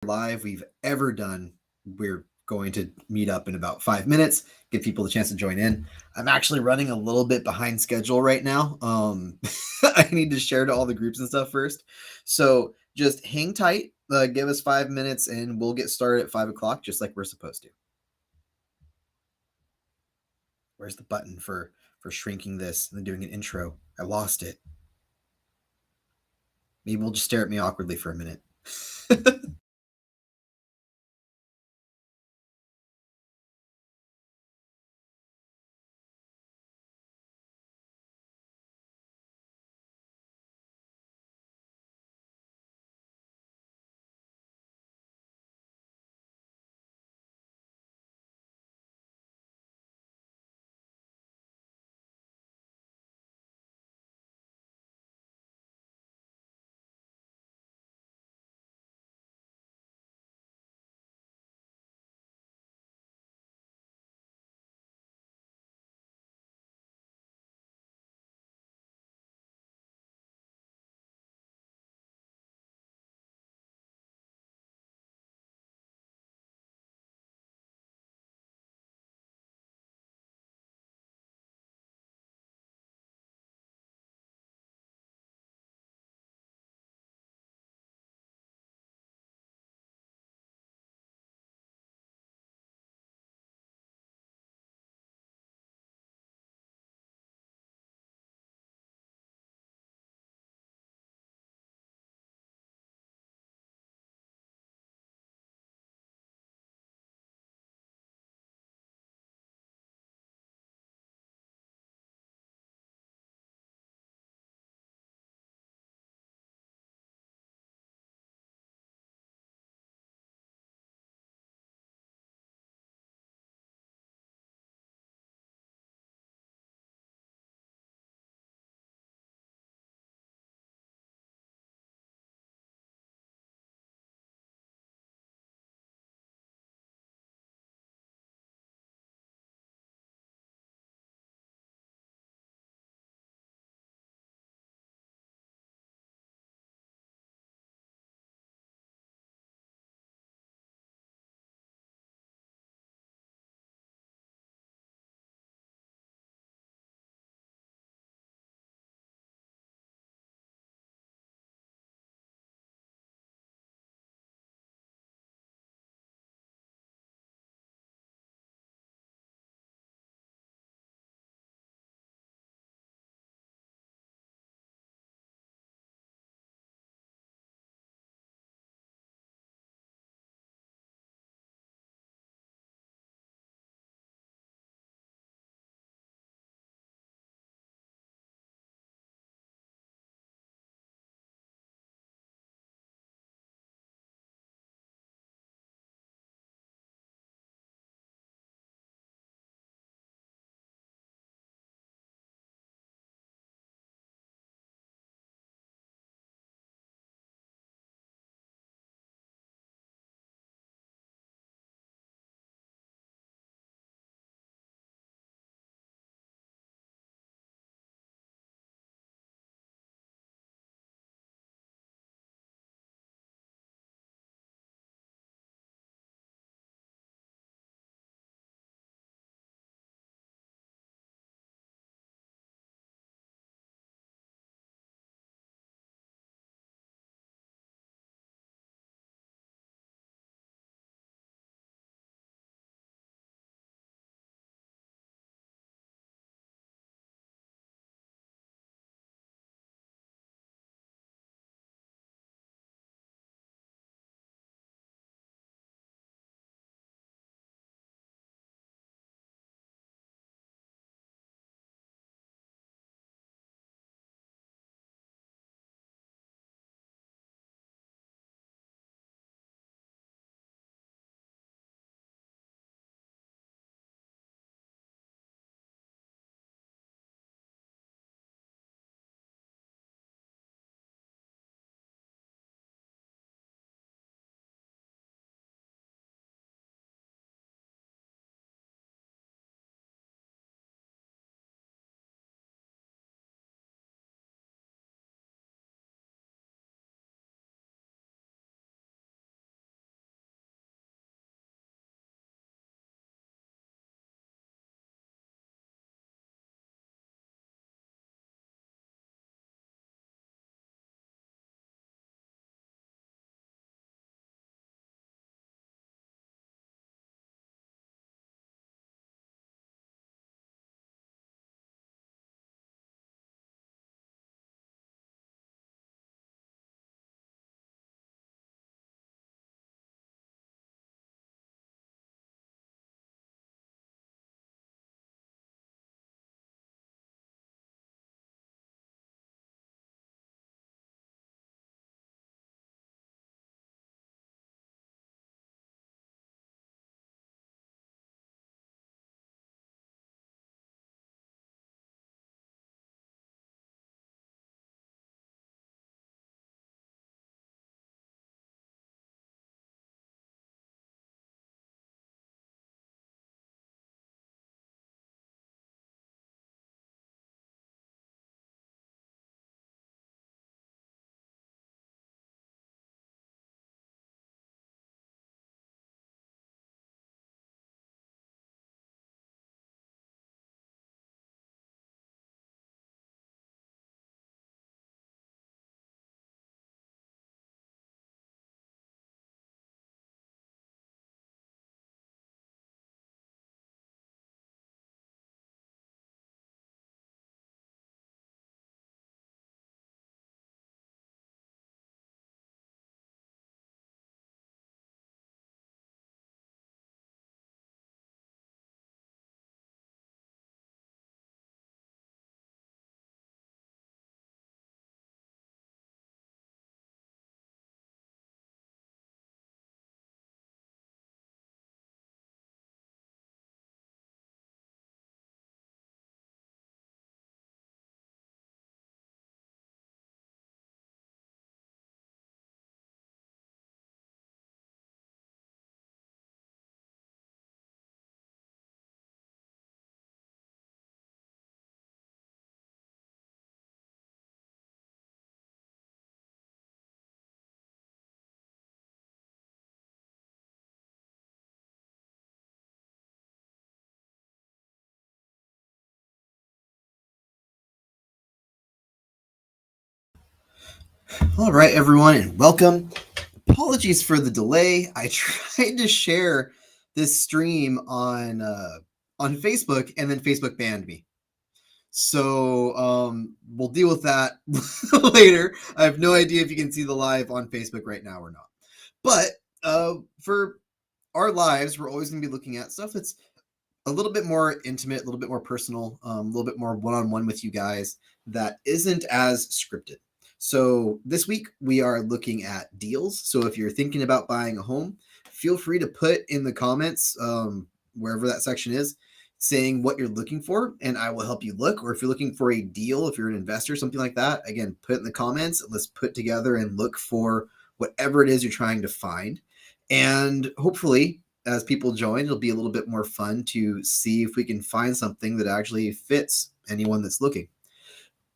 Live we've ever done. We're going to meet up in about 5 minutes, give people the chance to join in. I'm actually running a little bit behind schedule right now. I need to share to all the groups and stuff first. So just hang tight, give us 5 minutes, and we'll get started at 5 o'clock, just like we're supposed to. Where's the button for shrinking this and doing an intro? I lost it. Maybe we'll just stare at me awkwardly for a minute. All right, everyone, and welcome. Apologies for the delay. I tried to share this stream on Facebook, and then Facebook banned me. So we'll deal with that later. I have no idea if you can see the live on Facebook right now or not. But for our lives, we're always going to be looking at stuff that's a little bit more intimate, a little bit more personal, a little bit more one-on-one with you guys that isn't as scripted. So this week we are looking at deals. So if you're thinking about buying a home, feel free to put in the comments, wherever that section is, saying what you're looking for, and I will help you look. Or if you're looking for a deal, if you're an investor, something like that, again, put it in the comments. Let's put together and look for whatever it is you're trying to find. And hopefully, as people join, it'll be a little bit more fun to see if we can find something that actually fits anyone that's looking.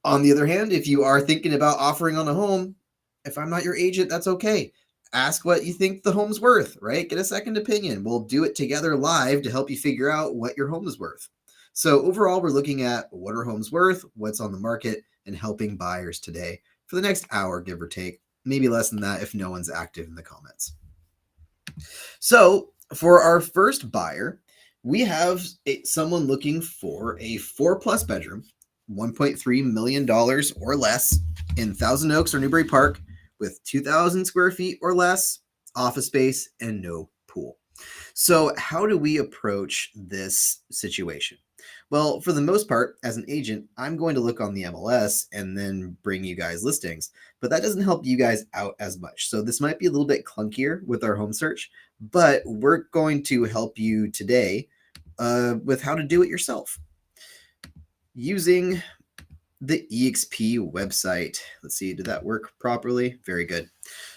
On the other hand, if you are thinking about offering on a home, if I'm not your agent, that's okay. Ask what you think the home's worth, right? Get a second opinion. We'll do it together live to help you figure out what your home is worth. So overall, we're looking at what are homes worth, what's on the market, and helping buyers today for the next hour, give or take. Maybe less than that if no one's active in the comments. So for our first buyer, we have someone looking for a 4+ bedroom, $1.3 million or less in Thousand Oaks or Newbury Park with 2,000 square feet or less, office space, and no pool. So how do we approach this situation? Well, for the most part, as an agent, I'm going to look on the MLS and then bring you guys listings, but that doesn't help you guys out as much. So this might be a little bit clunkier with our home search, but we're going to help you today with how to do it yourself using the EXP website. Let's see, did that work properly? Very good.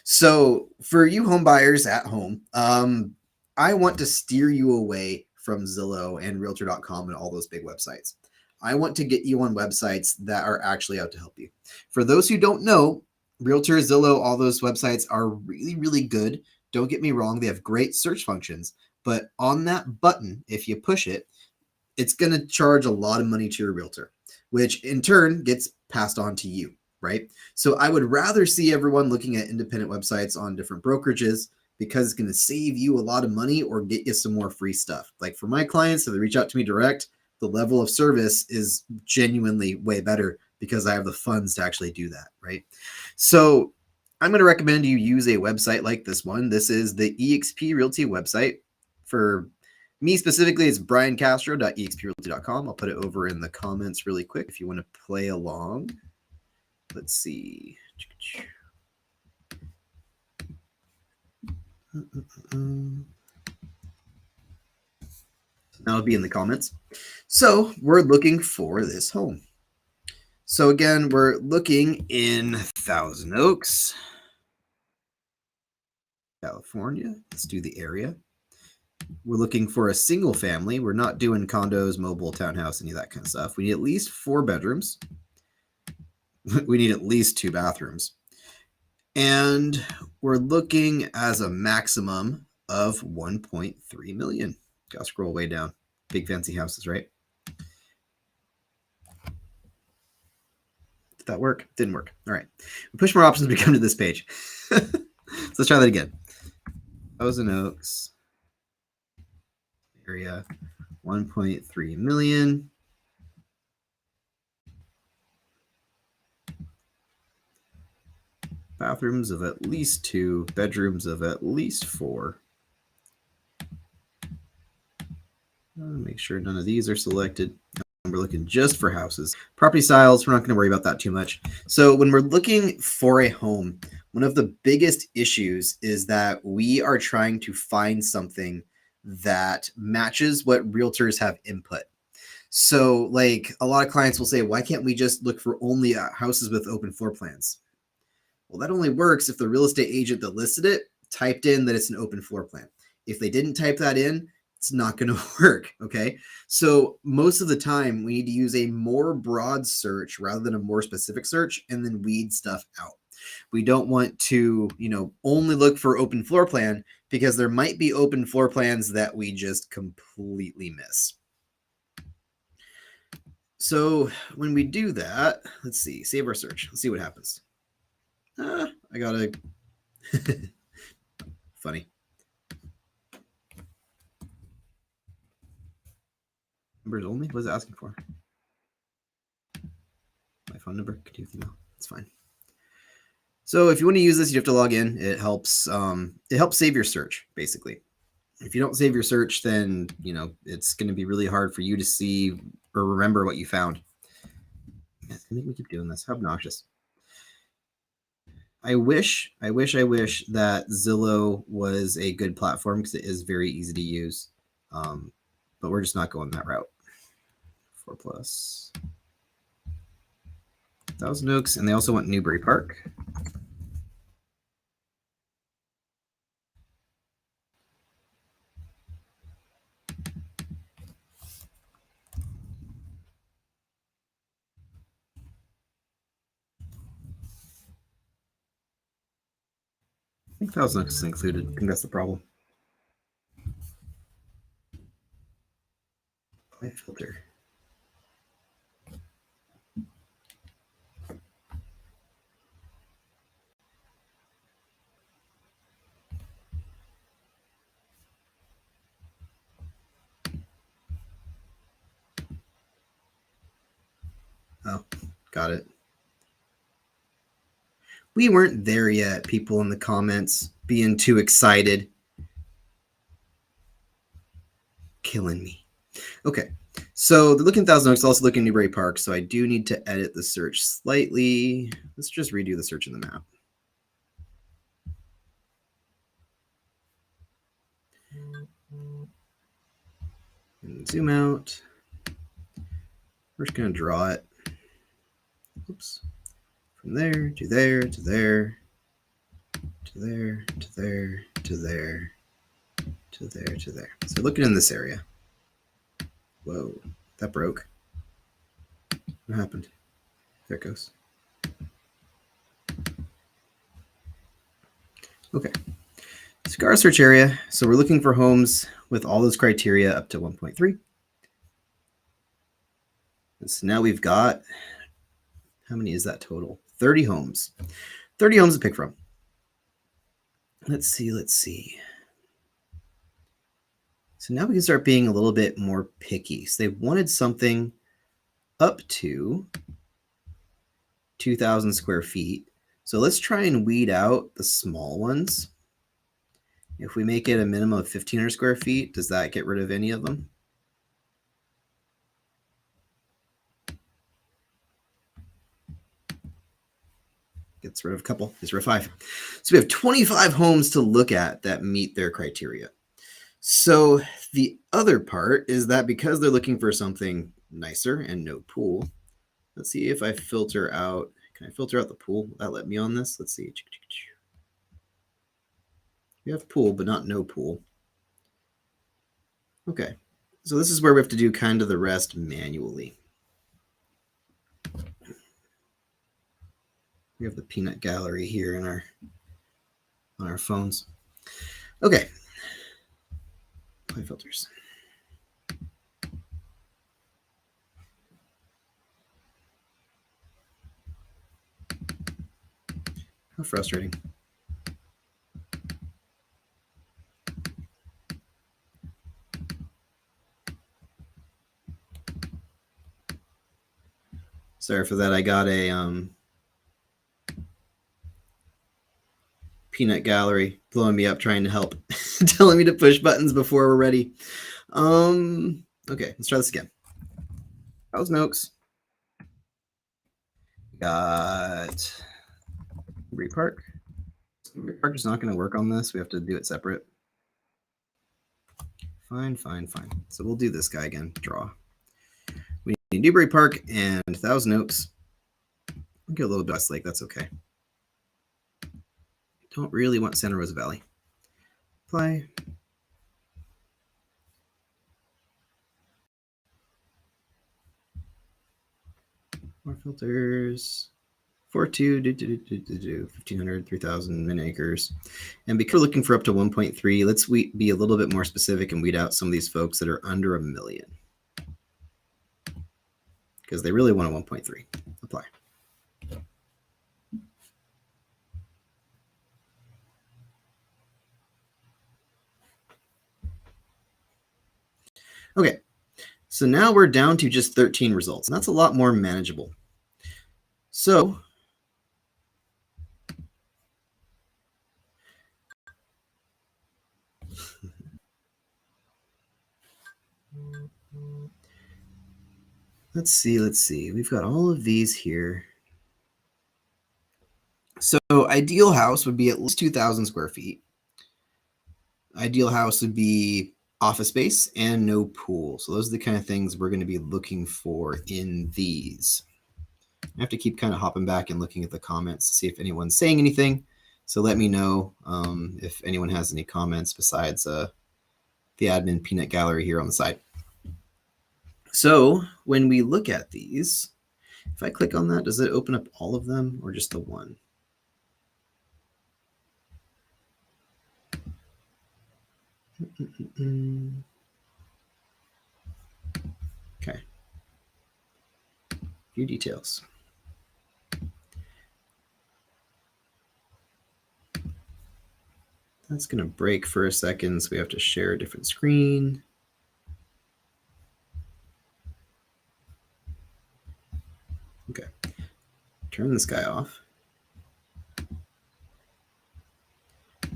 So for you home buyers at home, I want to steer you away from Zillow and Realtor.com and all those big websites. I want to get you on websites that are actually out to help you. For those who don't know, Realtor, Zillow, all those websites are really, really good. Don't get me wrong, they have great search functions, but on that button, if you push it, it's going to charge a lot of money to your realtor, which in turn gets passed on to you, right? So I would rather see everyone looking at independent websites on different brokerages because it's going to save you a lot of money or get you some more free stuff. Like for my clients, if they reach out to me direct, the level of service is genuinely way better because I have the funds to actually do that, right? So I'm going to recommend you use a website like this one. This is the eXp Realty website. For me specifically, it's briancastro.exprealty.com. I'll put it over in the comments really quick if you want to play along. Let's see. That'll be in the comments. So we're looking for this home. So again, we're looking in Thousand Oaks, California. Let's do the area. We're looking for a single family. We're not doing condos, mobile, townhouse, any of that kind of stuff. We need at least 4 bedrooms. We need at least 2 bathrooms. And we're looking as a maximum of 1.3 million. Gotta scroll way down. Big fancy houses, right? Did that work? Didn't work. All right. We push more options when we come to this page. So let's try that again. Thousand Oaks area, 1.3 million. Bathrooms of at least 2, bedrooms of at least 4. Make sure none of these are selected. We're looking just for houses. Property styles, we're not going to worry about that too much. So when we're looking for a home, one of the biggest issues is that we are trying to find something that matches what realtors have input. So like a lot of clients will say, why can't we just look for only houses with open floor plans? Well, that only works if the real estate agent that listed it typed in that it's an open floor plan. If they didn't type that in, it's not going to work. Okay. So most of the time we need to use a more broad search rather than a more specific search and then weed stuff out. We don't want to, only look for open floor plan because there might be open floor plans that we just completely miss. So when we do that, let's see, save our search. Let's see what happens. I got a funny. Numbers only? What is it asking for? My phone number? Could you email? It's fine. So if you want to use this, you have to log in. It helps save your search, basically. If you don't save your search, then it's going to be really hard for you to see or remember what you found. It's gonna make me keep doing this. How obnoxious. I wish that Zillow was a good platform because it is very easy to use. But we're just not going that route. 4 plus. Thousand Oaks, and they also want Newbury Park. I think Thousand Oaks is included. I think that's the problem. Apply filter. Oh, got it. We weren't there yet, people in the comments being too excited. Killing me. Okay, so they're looking at Thousand Oaks, also looking at Newbury Park, so I do need to edit the search slightly. Let's just redo the search in the map. And zoom out. We're just going to draw it. Oops. From there to there to there to there to there to there to there to there. So looking in this area. Whoa, that broke. What happened? There it goes. Okay. Cigar search area. So we're looking for homes with all those criteria up to 1.3. And so now we've got, how many is that total? 30 homes. 30 homes to pick from. Let's see. So now we can start being a little bit more picky. So they wanted something up to 2,000 square feet. So let's try and weed out the small ones. If we make it a minimum of 1,500 square feet, does that get rid of any of them? Gets rid of a couple. Gets rid of 5. So we have 25 homes to look at that meet their criteria. So the other part is that because they're looking for something nicer and no pool, let's see if I filter out. Can I filter out the pool? Will that let me on this? Let's see. We have pool, but not no pool. Okay. So this is where we have to do kind of the rest manually. We have the peanut gallery here in on our phones. Okay. Apply filters. How frustrating. Sorry for that. I got a peanut gallery blowing me up trying to help, telling me to push buttons before we're ready. Okay, let's try this again. Thousand Oaks. Got Newbury Park. Newbury Park is not going to work on this. We have to do it separate. Fine. So we'll do this guy again. Draw. We need Newbury Park and Thousand Oaks. We'll get a little bit West Lake. That's okay. Don't really want Santa Rosa Valley. Apply. More filters. 4.2, 1,500, 3,000 min acres. And because we're looking for up to 1.3, let's be a little bit more specific and weed out some of these folks that are under 1 million. Because they really want a 1.3. Apply. Okay, so now we're down to just 13 results, and that's a lot more manageable. So let's see. We've got all of these here. So ideal house would be at least 2,000 square feet. Ideal house would be office space and no pool. So those are the kind of things we're going to be looking for in these. I have to keep kind of hopping back and looking at the comments to see if anyone's saying anything. So let me know if anyone has any comments besides the admin peanut gallery here on the side. So when we look at these, if I click on that, does it open up all of them or just the one? Okay. Few details. That's going to break for a second, so we have to share a different screen. Okay. Turn this guy off.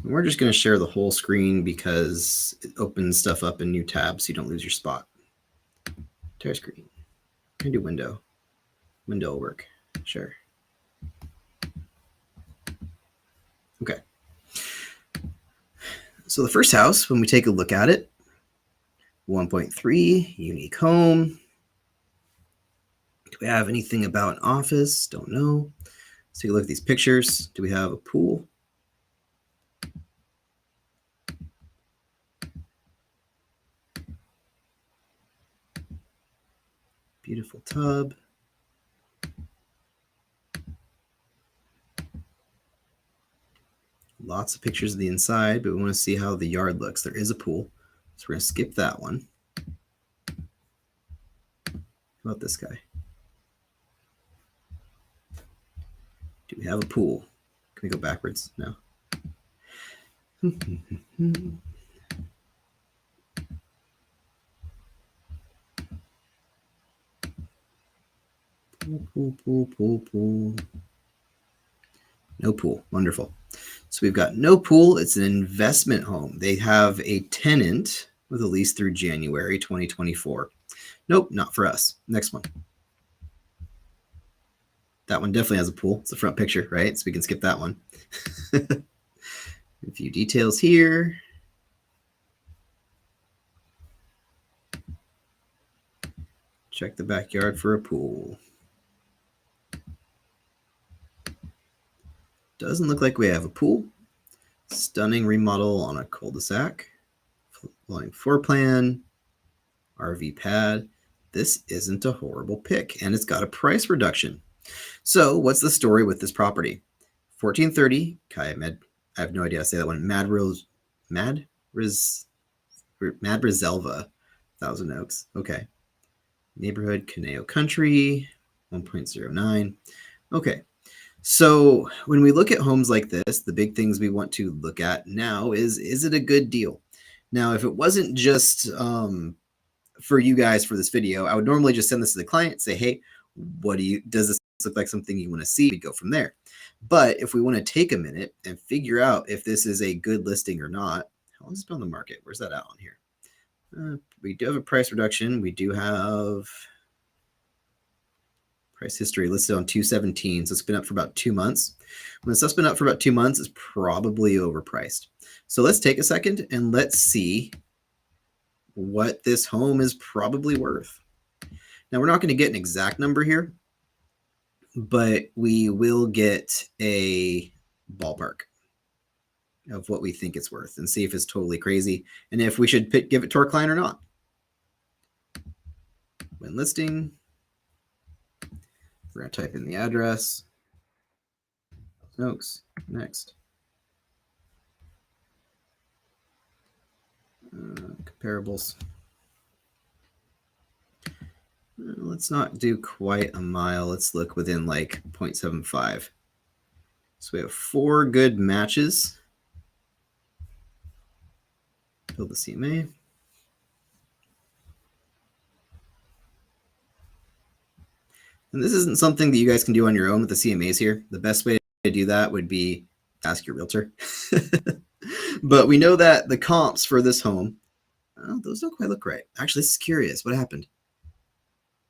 And we're just going to share the whole screen because it opens stuff up in new tabs so you don't lose your spot. Entire screen. I can do window. Window will work. Sure. Okay. So the first house, when we take a look at it, 1.3, unique home. Do we have anything about an office? Don't know. Let's take a look at these pictures. Do we have a pool? Beautiful tub. Lots of pictures of the inside, but we want to see how the yard looks. There is a pool, so we're going to skip that one. How about this guy? Do we have a pool? Can we go backwards? No. Pool. No pool. Wonderful. So we've got no pool. It's an investment home. They have a tenant with a lease through January 2024. Nope, not for us. Next one. That one definitely has a pool. It's the front picture, right? So we can skip that one. A few details here. Check the backyard for a pool. Doesn't look like we have a pool. Stunning remodel on a cul-de-sac. Floor plan. RV pad. This isn't a horrible pick, and it's got a price reduction. So what's the story with this property? 1430 I have no idea how to say that one. Mad Reselva, Thousand Oaks. Okay. Neighborhood, Caneo Country, 1.09. Okay. So when we look at homes like this, the big things we want to look at now is it a good deal? Now, if it wasn't just for you guys for this video, I would normally just send this to the client, say, hey, does this look like something you want to see? We'd go from there. But if we want to take a minute and figure out if this is a good listing or not, how long has it been on the market? Where's that out on here? We do have a price reduction. We do have price history listed on 217. So it's been up for about 2 months. When stuff's been up for about 2 months, it's probably overpriced. So let's take a second and let's see what this home is probably worth. Now, we're not going to get an exact number here, but we will get a ballpark of what we think it's worth and see if it's totally crazy and if we should give it to our client or not. When listing, we're going to type in the address. Oaks, next. Comparables. Let's not do quite a mile. Let's look within like 0.75. So we have 4 good matches. Build the CMA. And this isn't something that you guys can do on your own with the CMAs here. The best way to do that would be ask your realtor. But we know that the comps for this home, oh, those don't quite look right. Actually, this is curious. What happened?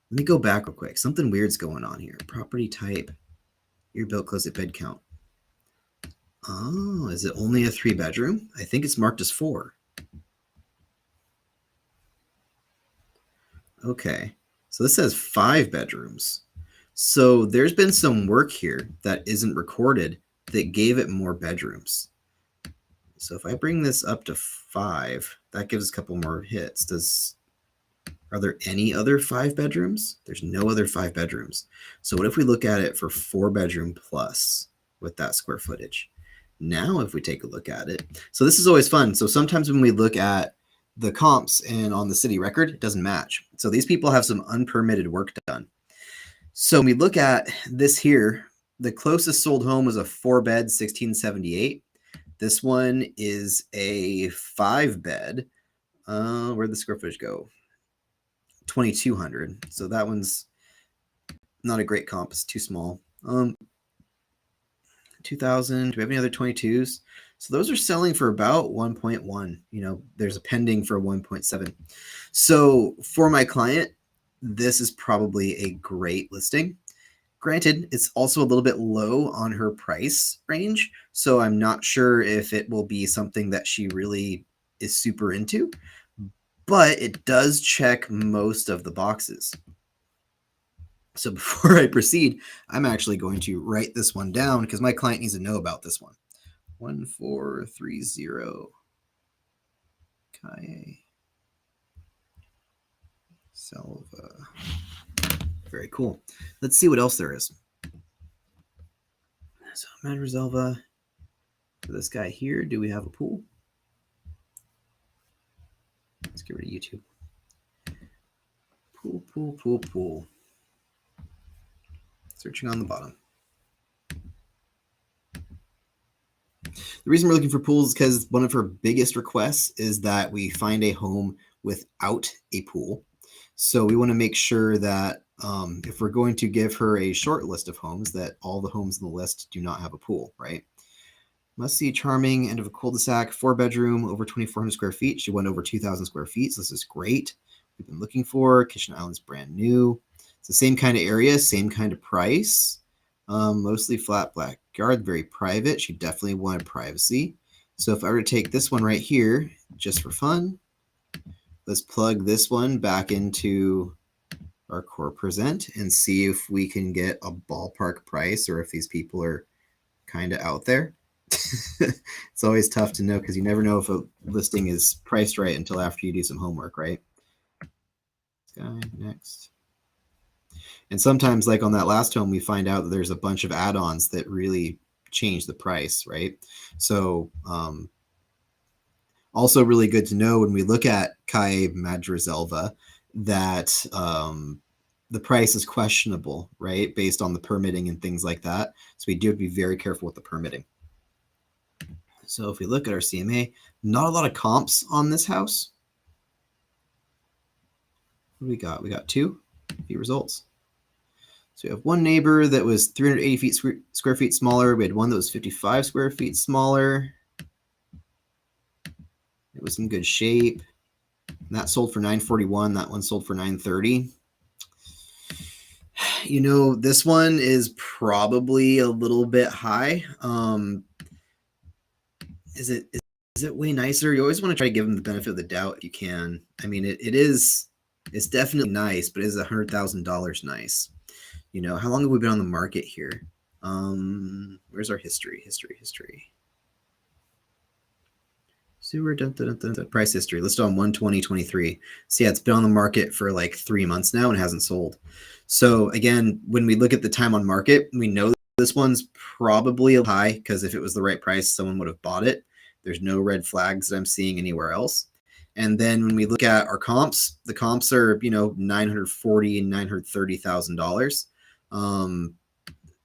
Let me go back real quick. Something weird's going on here. Property type, year built, closing bed count. Oh, is it only a 3-bedroom? I think it's marked as 4. Okay, so this says 5 bedrooms. So there's been some work here that isn't recorded that gave it more bedrooms. So if I bring this up to 5, that gives a couple more hits. Are there any other 5 bedrooms? There's no other 5 bedrooms. So what if we look at it for 4-bedroom plus with that square footage? Now if we take a look at it, so this is always fun. So sometimes when we look at the comps and on the city record, it doesn't match. So these people have some unpermitted work done. So when we look at this here, the closest sold home was a 4-bed, 1678. This one is a 5-bed. Where'd the square footage go? 2,200. So that one's not a great comp. It's too small. 2,000. Do we have any other 22s? So those are selling for about 1.1. You know, there's a pending for 1.7. So for my client, this is probably a great listing. Granted, it's also a little bit low on her price range, so I'm not sure if it will be something that she really is super into, but it does check most of the boxes. So before I proceed, I'm actually going to write this one down because my client needs to know about this one. 1430 Kaye Selva. Very cool. Let's see what else there is. So Madriselva. For this guy here, do we have a pool? Let's get rid of YouTube. Pool. Searching on the bottom. The reason we're looking for pools is because one of her biggest requests is that we find a home without a pool. So we want to make sure that if we're going to give her a short list of homes, that all the homes on the list do not have a pool, right? Must see charming, end of a cul-de-sac, 4-bedroom, over 2,400 square feet. She went over 2,000 square feet, so this is great. We've been looking for. Kitchen Island's brand new. It's the same kind of area, same kind of price. Mostly flat backyard, very private. She definitely wanted privacy. So if I were to take this one right here, just for fun, let's plug this one back into our core present and see if we can get a ballpark price or if these people are kind of out there. It's always tough to know because you never know if a listing is priced right until after you do some homework, right? Next. And sometimes, like on that last home, we find out that there's a bunch of add-ons that really change the price, right? So also really good to know when we look at Kaye Madriselva that the price is questionable, right? Based on the permitting and things like that. So we do have to be very careful with the permitting. So if we look at our CMA, not a lot of comps on this house. What do we got? We got 2 results. So we have one neighbor that was 380 square feet smaller. We had one that was 55 square feet smaller. It was in good shape. And that sold for $941. That one sold for $930. You know, this one is probably a little bit high. Is it way nicer? You always want to try to give them the benefit of the doubt if you can. I mean, it's definitely nice, but is $100,000 nice? You know, how long have we been on the market here? Where's our history? Sewer, price history. Listed on 1/20/23. So yeah, it's been on the market for like 3 months now and hasn't sold. So again, when we look at the time on market, we know this one's probably high because if it was the right price, someone would have bought it. There's no red flags that I'm seeing anywhere else. And then when we look at our comps, the comps are, you know, $940,000 and $930,000.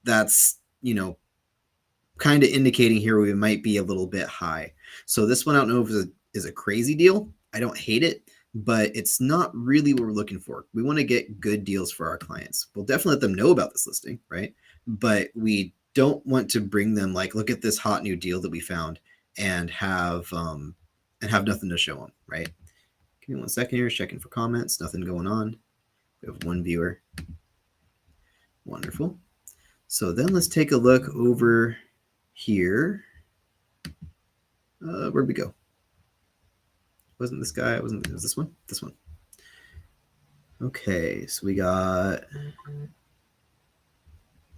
That's, you know, kind of indicating here we might be a little bit high. So this one, I don't know if it is a crazy deal. I don't hate it, but it's not really what we're looking for. We want to get good deals for our clients. We'll definitely let them know about this listing, right? But we don't want to bring them like, look at this hot new deal that we found and have nothing to show them, right? Give me 1 second here, checking for comments. Nothing going on. We have one viewer. Wonderful. So then let's take a look over here. Where'd we go? Wasn't this guy? Was this one? This one. Okay, so we got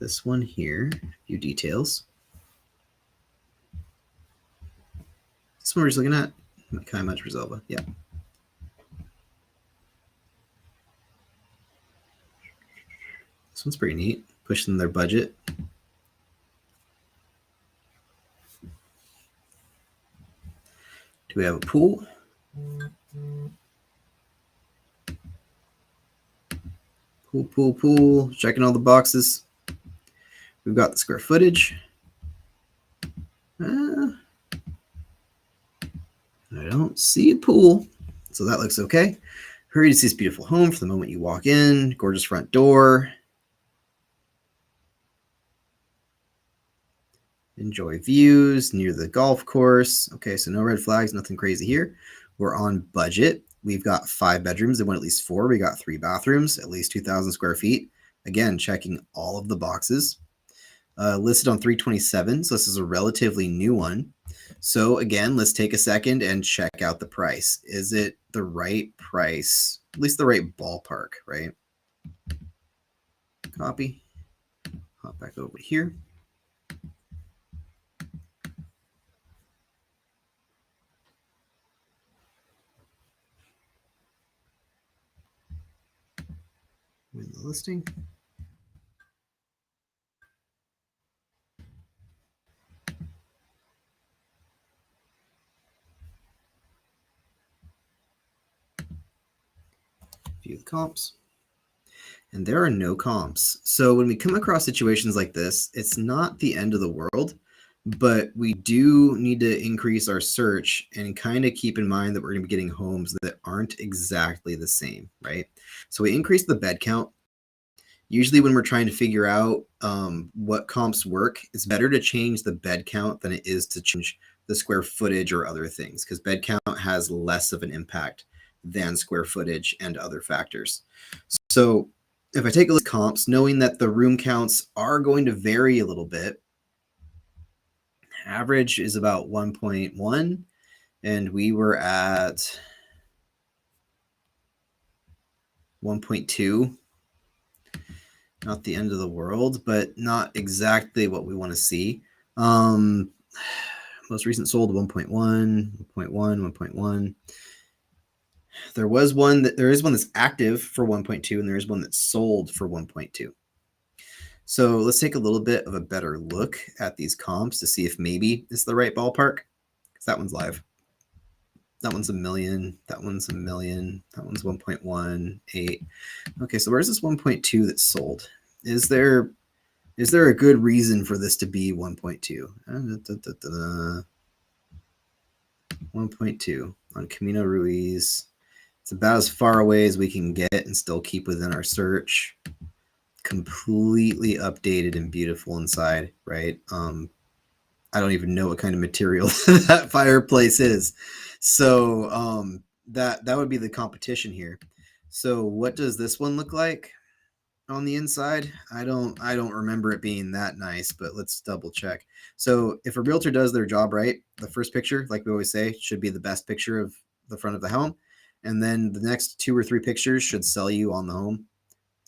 this one here. A few details. This one we're just looking at. Kind of much Roselva. Yeah. This one's pretty neat. Pushing their budget. Do we have a pool? Pool. Checking all the boxes. We've got the square footage. I don't see a pool, so that looks okay. Hurry to see this beautiful home for the moment you walk in. Gorgeous front door. Enjoy views near the golf course. Okay, so no red flags, nothing crazy here. We're on budget. We've got 5 bedrooms. They want at least 4. We got 3 bathrooms, at least 2,000 square feet. Again, checking all of the boxes. Listed on 327, so this is a relatively new one. So again, let's take a second and check out the price. Is it the right price? At least the right ballpark, right? Copy. Hop back over here. Win the listing. View the comps. And there are no comps. So when we come across situations like this, it's not the end of the world, but we do need to increase our search and kind of keep in mind that we're going to be getting homes that aren't exactly the same, right? So we increase the bed count. Usually when we're trying to figure out what comps work, it's better to change the bed count than it is to change the square footage or other things, because bed count has less of an impact than square footage and other factors. So if I take a look at comps, knowing that the room counts are going to vary a little bit, average is about 1.1, and we were at 1.2. Not the end of the world, but not exactly what we want to see. Most recent sold 1.1, 1.1, 1.1. There is one that's active for 1.2, and there is one that's sold for 1.2. So let's take a little bit of a better look at these comps to see if maybe it's the right ballpark, because that one's live. That one's 1 million. That one's 1 million. That one's 1.18. Okay, so where's this 1.2 that's sold? Is there a good reason for this to be 1.2? 1.2 on Camino Ruiz. It's about as far away as we can get and still keep within our search. Completely updated and beautiful inside, right? I don't even know what kind of material that fireplace is. So that would be the competition here. So what does this one look like on the inside? I don't remember it being that nice, but let's double check. So if a realtor does their job right, the first picture, like we always say, should be the best picture of the front of the home. And then the next 2 or 3 pictures should sell you on the home.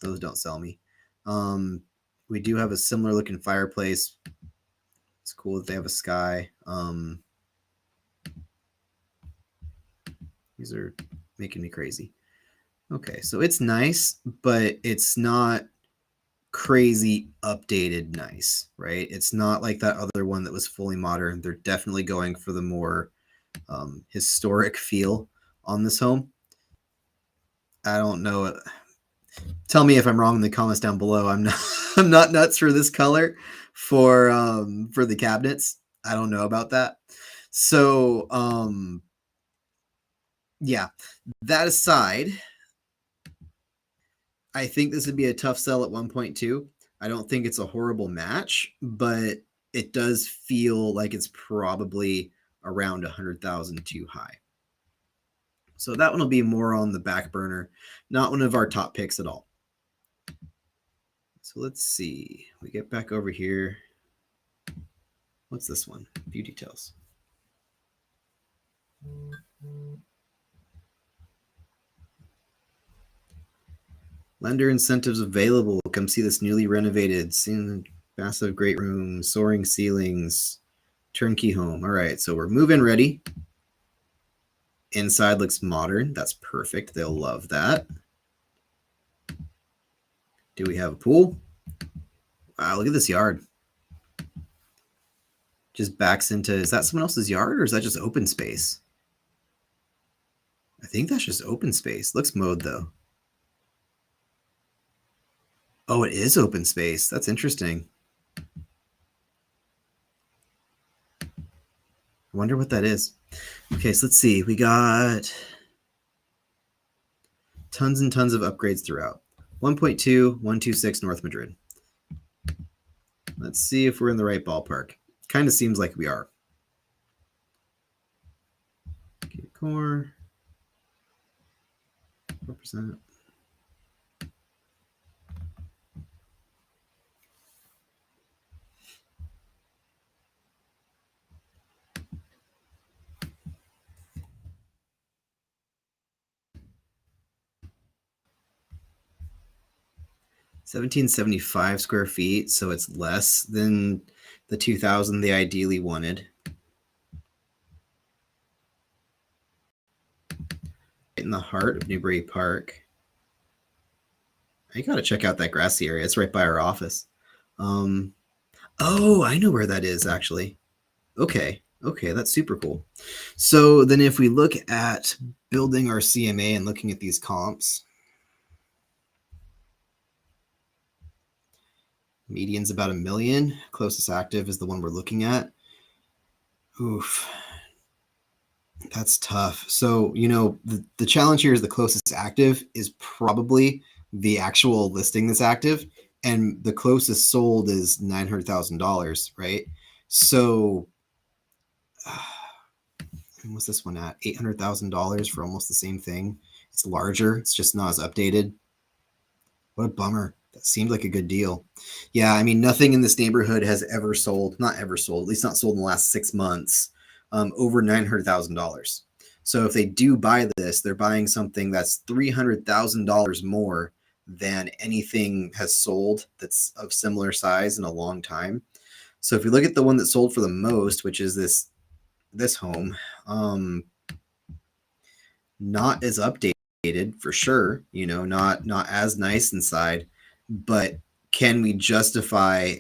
Those don't sell me. We do have a similar looking fireplace. It's cool that they have a sky. These are making me crazy. Okay, so it's nice, but it's not crazy updated nice, right? It's not like that other one that was fully modern. They're definitely going for the more historic feel on this home. I don't know. Tell me if I'm wrong in the comments down below. I'm not nuts for this color for the cabinets. I don't know about that. So Yeah. That aside, I think this would be a tough sell at 1.2. I don't think it's a horrible match, but it does feel like it's probably around 100,000 too high. So that one will be more on the back burner, not one of our top picks at all. So let's see. We get back over here. What's this one? View details. Lender incentives available. Come see this newly renovated, massive great room, soaring ceilings, turnkey home. All right, so we're move-in ready. Inside looks modern. That's perfect. They'll love that. Do we have a pool? Wow, look at this yard. Just backs into, is that someone else's yard or is that just open space? I think that's just open space. Looks mowed though. Oh, it is open space. That's interesting. I wonder what that is. Okay, so let's see. We got tons and tons of upgrades throughout. 1.2, 126 North Madrid. Let's see if we're in the right ballpark. Kind of seems like we are. Okay, core. 4%. $1,775 square feet, so it's less than the 2,000 they ideally wanted. In the heart of Newbury Park. I gotta check out that grassy area. It's right by our office. Oh, I know where that is actually. Okay, that's super cool. So then if we look at building our CMA and looking at these comps, median's about 1 million. Closest active is the one we're looking at. Oof. That's tough. So, the challenge here is the closest active is probably the actual listing that's active, and the closest sold is $900,000, right? So, what's this one at? $800,000 for almost the same thing. It's larger. It's just not as updated. What a bummer. That seemed like a good deal. Yeah, I mean, nothing in this neighborhood has ever sold, not ever sold, at least not sold in the last 6 months, over $900,000. So if they do buy this, they're buying something that's $300,000 more than anything has sold that's of similar size in a long time. So if you look at the one that sold for the most, which is this home, not as updated for sure, not as nice inside, but can we justify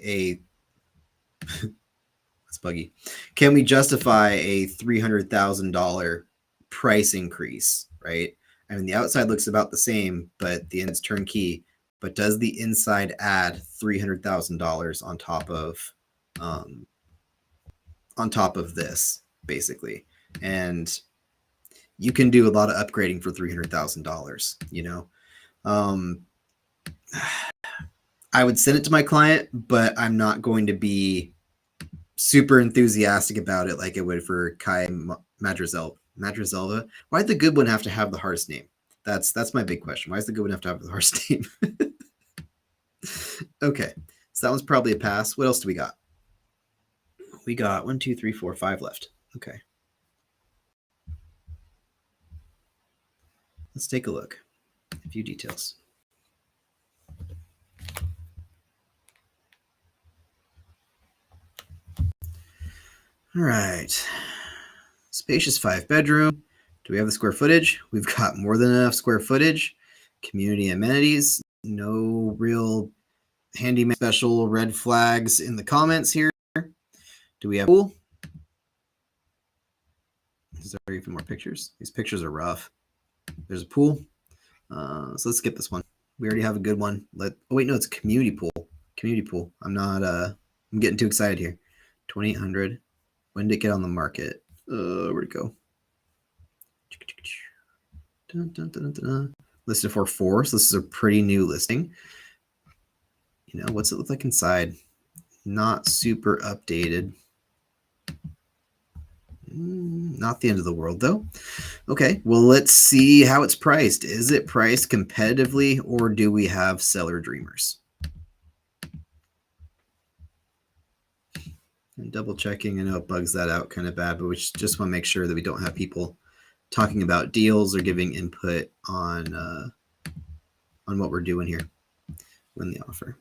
that's buggy. Can we justify a $300,000 price increase, right? I mean, the outside looks about the same, but the inside is turnkey. But does the inside add $300,000 on top of this, basically? And you can do a lot of upgrading for $300,000. I would send it to my client, but I'm not going to be super enthusiastic about it like it would for Kai Madrizelva. Why'd the good one have to have the hardest name? That's my big question. Why does the good one have to have the hardest name? Okay, so that one's probably a pass. What else do we got? We got 1, 2, 3, 4, 5 left. Okay. Let's take a look. A few details. All right. Spacious 5-bedroom. Do we have the square footage? We've got more than enough square footage. Community amenities. No real handyman special red flags in the comments here. Do we have a pool? Is there even more pictures? These pictures are rough. There's a pool. So let's skip this one. We already have a good one. Oh wait, no, it's a community pool. Community pool. I'm getting too excited here. 2,800. When did it get on the market? Where'd it go? Dun, dun, dun, dun, dun. Listed for 4, so this is a pretty new listing. You know, what's it look like inside? Not super updated. Not the end of the world, though. Okay, well, let's see how it's priced. Is it priced competitively, or do we have seller dreamers? And double checking, I know it bugs that out kind of bad, but we just want to make sure that we don't have people talking about deals or giving input on what we're doing here when the offer.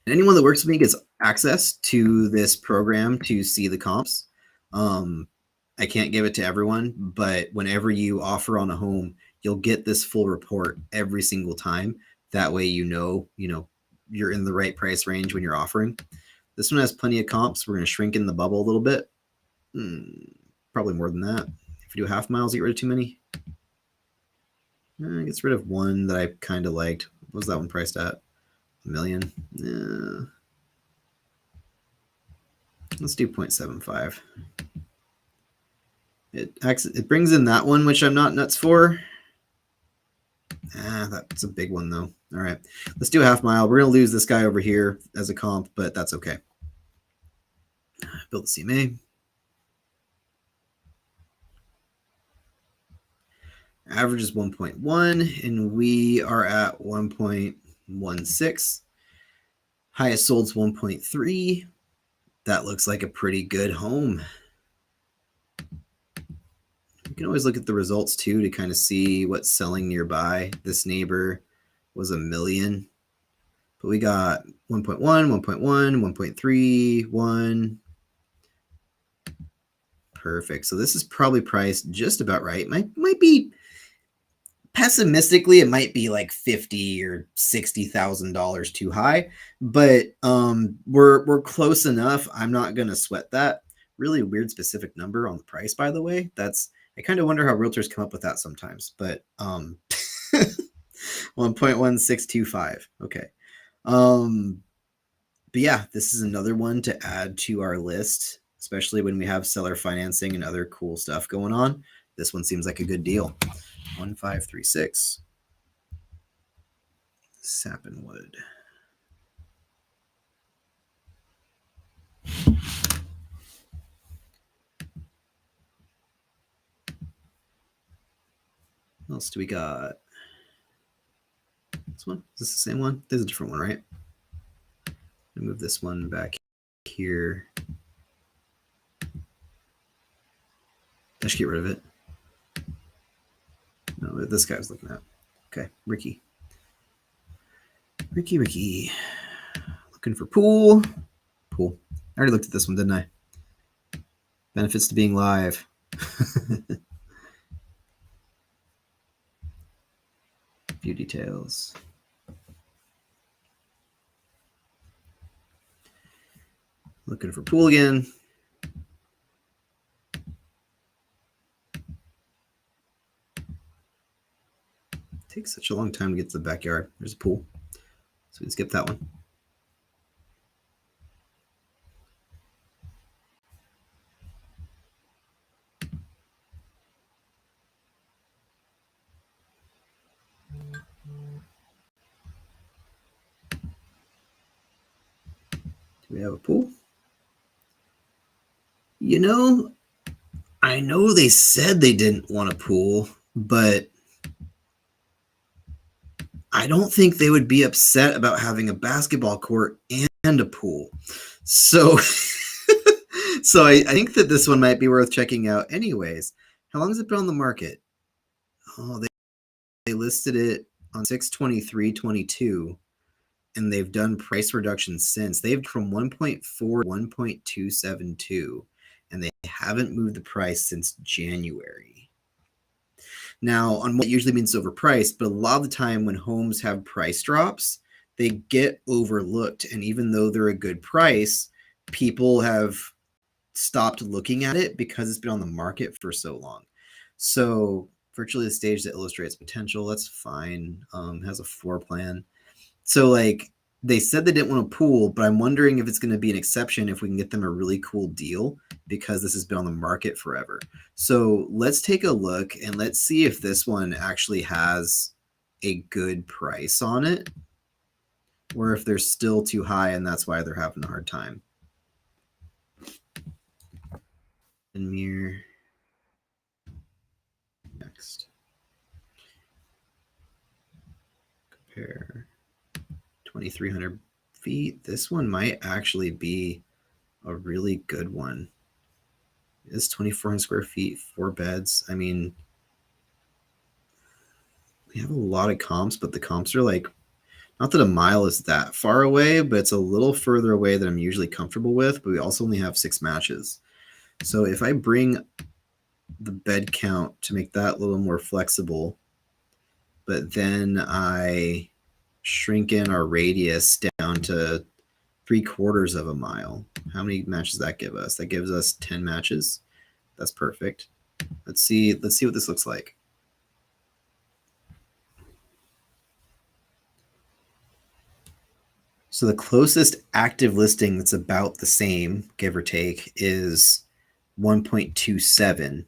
And anyone that works with me gets access to this program to see the comps. I can't give it to everyone, but whenever you offer on a home, you'll get this full report every single time. That way, you're in the right price range when you're offering. This one has plenty of comps. We're going to shrink in the bubble a little bit. Probably more than that. If we do half miles, get rid of too many. Gets rid of one that I kind of liked. What was that one priced at? $1 million. Let's do 0.75. It brings in that one, which I'm not nuts for. That's a big one, though. All right, let's do a half mile. We're going to lose this guy over here as a comp, but that's okay. Build the CMA. Average is 1.1, and we are at 1.16. Highest sold is 1.3. That looks like a pretty good home. You can always look at the results too to kind of see what's selling nearby. This neighbor was $1 million, but we got 1.1, 1.1, 1.3, 1. Perfect. So this is probably priced just about right. Might be pessimistically, it might be like $50,000 or $60,000 too high, but we're close enough. I'm not gonna sweat that. Really weird specific number on the price, by the way. I kind of wonder how realtors come up with that sometimes, but 1.1625. Okay. But yeah, this is another one to add to our list, especially when we have seller financing and other cool stuff going on. This one seems like a good deal. 1536. Sappenwood. What else do we got? This one? Is this the same one? There's a different one, right? Move this one back here. I should get rid of it. No, this guy was looking at. Okay, Ricky. Ricky. Looking for pool. Pool. I already looked at this one, didn't I? Benefits to being live. Few details. Looking for pool again. Takes such a long time to get to the backyard. There's a pool, so we can skip that one. Do we have a pool? I know they said they didn't want a pool, but I don't think they would be upset about having a basketball court and a pool. So, I think that this one might be worth checking out anyways. How long has it been on the market? Oh, they listed it on 6/23/22, and they've done price reductions since. They've from 1.4 to 1.272, and they haven't moved the price since January. Now, on what usually means overpriced, but a lot of the time when homes have price drops, they get overlooked. And even though they're a good price, people have stopped looking at it because it's been on the market for so long. So virtually the stage that illustrates potential, that's fine. Has a floor plan. So They said they didn't want to pool, but I'm wondering if it's going to be an exception if we can get them a really cool deal because this has been on the market forever. So let's take a look and let's see if this one actually has a good price on it or if they're still too high and that's why they're having a hard time. And mirror. Next. Compare 2,300 feet. This one might actually be a really good one. It's 2,400 square feet, 4 beds. I mean, we have a lot of comps, but the comps are like, not that a mile is that far away, but it's a little further away than I'm usually comfortable with. But we also only have 6 matches. So if I bring the bed count to make that a little more flexible, but then I shrink in our radius down to 3/4 of a mile. How many matches does that give us? That gives us 10 matches. That's perfect. Let's see what this looks like. So the closest active listing that's about the same, give or take, is 1.27.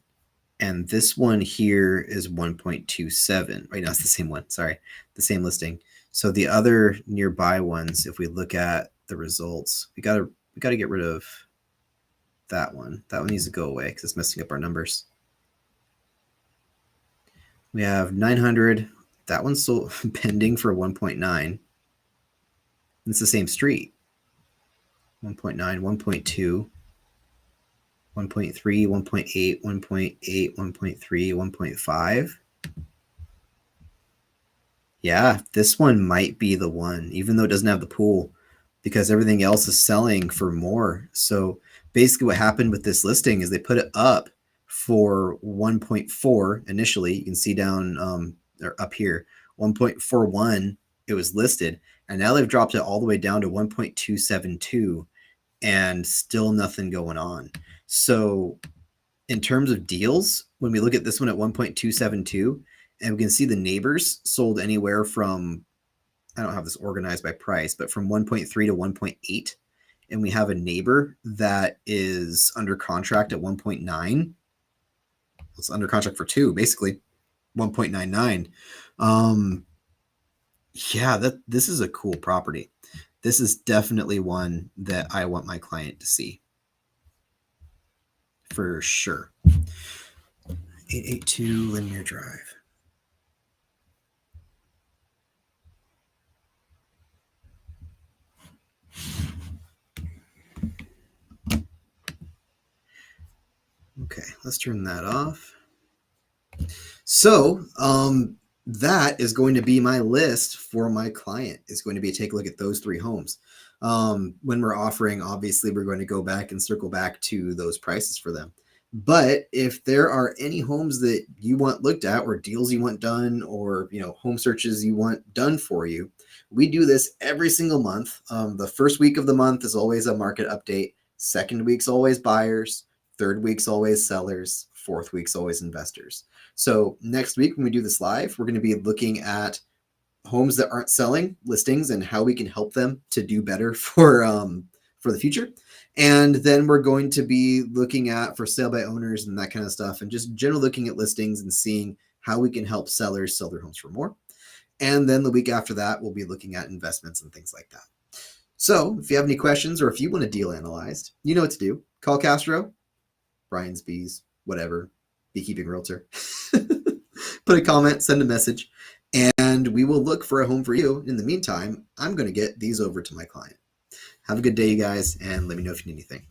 And this one here is 1.27. Right now it's the same one. Sorry, the same listing. So the other nearby ones, if we look at the results, we gotta get rid of that one. That one needs to go away because it's messing up our numbers. We have 900. That one's still pending for 1.9. It's the same street. 1.9, 1.2, 1.3, 1.8, 1.8, 1.3, 1.5. Yeah, this one might be the one, even though it doesn't have the pool, because everything else is selling for more. So basically what happened with this listing is they put it up for 1.4 initially. You can see down or up here, 1.41 it was listed, and now they've dropped it all the way down to 1.272 and still nothing going on. So in terms of deals, when we look at this one at 1.272, and we can see the neighbors sold anywhere from, I don't have this organized by price, but from 1.3 to 1.8. And we have a neighbor that is under contract at 1.9. It's under contract for 2, basically 1.99. Yeah, this is a cool property. This is definitely one that I want my client to see. For sure. 882 Linear Drive. Okay, let's turn that off. So that is going to be my list for my client. Is going to be take a look at those 3 homes. When we're offering, obviously, we're going to go back and circle back to those prices for them. But if there are any homes that you want looked at or deals you want done or, home searches you want done for you, we do this every single month. The first week of the month is always a market update. Second week's always buyers. Third week's always sellers. Fourth week's always investors. So next week when we do this live, we're going to be looking at homes that aren't selling, listings, and how we can help them to do better for the future. And then we're going to be looking at for sale by owners and that kind of stuff, and just generally looking at listings and seeing how we can help sellers sell their homes for more. And then the week after that, we'll be looking at investments and things like that. So if you have any questions or if you want a deal analyzed, you know what to do. Call Castro, Brian's Bees, whatever, Beekeeping Realtor. Put a comment, send a message, and we will look for a home for you. In the meantime, I'm going to get these over to my client. Have a good day, you guys, and let me know if you need anything.